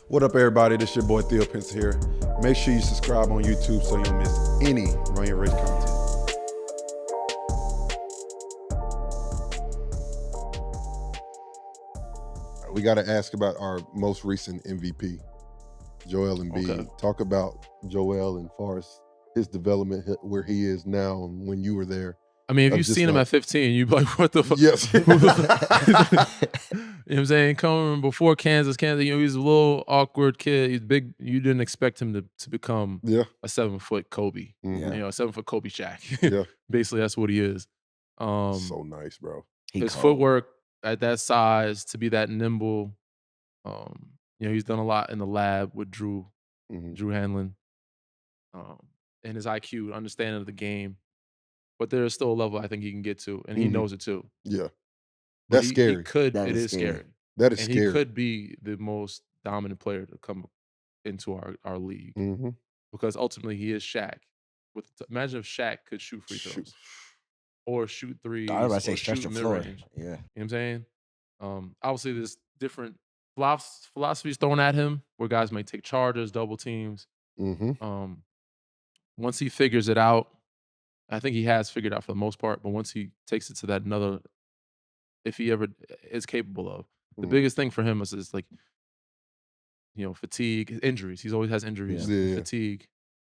What up, everybody? This your boy Theo Pinson here. Make sure you subscribe on YouTube so you don't miss any Run Your Race content. We got to ask about our most recent MVP, Joel Embiid. Okay. Talk about Joel and far as his development, where he is now and when you were there. I mean, if you've seen him at 15, you'd be like, what the fuck? Yes. You know what I'm saying? Coming before Kansas, he's a little awkward kid. He's big. You didn't expect him to become a 7-foot Kobe. Mm-hmm. You know, a 7-foot Kobe Shaq. Yeah. Basically, that's what he is. So nice, bro. His footwork at that size, to be that nimble. He's done a lot in the lab with Drew Hanlon. And his IQ, understanding of the game. But there is still a level I think he can get to, and he knows it too. Yeah. But That's scary. It is scary. That is and scary. He could be the most dominant player to come into our league. Mm-hmm. Because ultimately he is Shaq. Imagine if Shaq could shoot free throws. Or shoot threes. I was about to say or stretch shoot the floor. mid-range. Yeah. You know what I'm saying? Obviously there's different philosophies thrown at him where guys may take charges, double teams. Mm-hmm. Once he figures it out, I think he has figured out for the most part, but once he takes it to that another, if he ever is capable of, the biggest thing for him is like, fatigue, injuries. He always has injuries, fatigue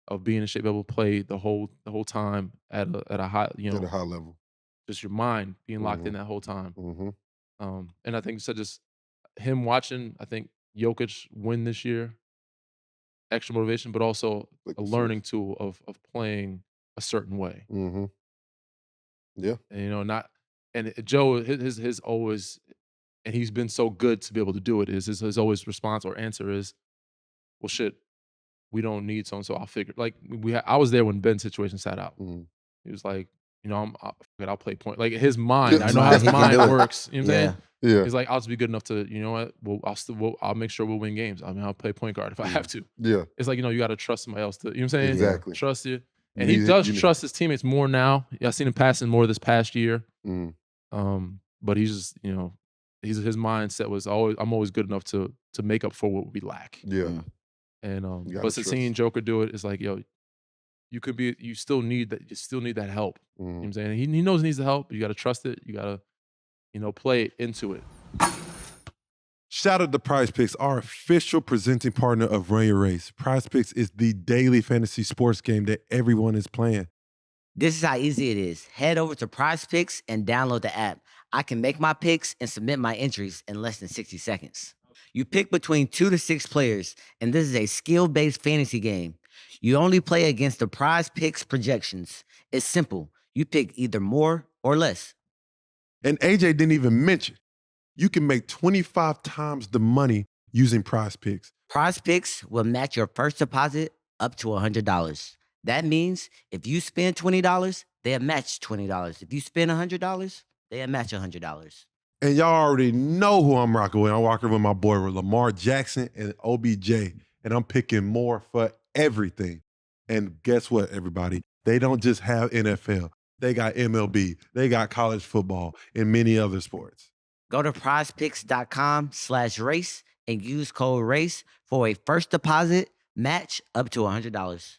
of being in shape, able to play the whole time at a high, at a high level. Just your mind being locked in that whole time. And I think just him watching, I think Jokic win this year, extra motivation, but also a learning tool of playing a certain way. Yeah. And Joe, his always, and he's been so good to be able to do it, is his always response or answer is, well, shit, we don't need so-and-so, I'll figure. Like, I was there when Ben's situation sat out. He was like, I'll play point. Like, his mind, I know how his mind works. You know what I'm saying? Yeah. He's like, I'll just be good enough to, you know what? Well, I'll make sure we'll win games. I mean, I'll play point guard if I have to. Yeah. It's like, you got to trust somebody else to, you know what I'm saying? Exactly. Trust you. And he does trust his teammates more now. I've seen him passing more this past year. But he's just, his mindset was I'm always good enough to make up for what we lack. Yeah. And but seeing Joker do it, it's like, you still need that help. You know what I'm saying? He knows he needs the help, but you got to trust it. You got to, play into it. Shout out to Prize Picks, our official presenting partner of Run Your Race. Prize Picks is the daily fantasy sports game that everyone is playing. This is how easy it is. Head over to Prize Picks and download the app. I can make my picks and submit my entries in less than 60 seconds. You pick between 2 to 6 players, and this is a skill-based fantasy game. You only play against the Prize Picks projections. It's simple. You pick either more or less. And AJ didn't even mention, you can make 25 times the money using Prize Picks. Prize Picks will match your first deposit up to $100. That means if you spend $20, they'll match $20. If you spend $100, they'll match $100. And y'all already know who I'm rocking with. I'm rocking with my boy Lamar Jackson and OBJ. And I'm picking more for everything. And guess what, everybody? They don't just have NFL. They got MLB. They got college football and many other sports. Go to prizepicks.com/race and use code RACE for a first deposit match up to $100.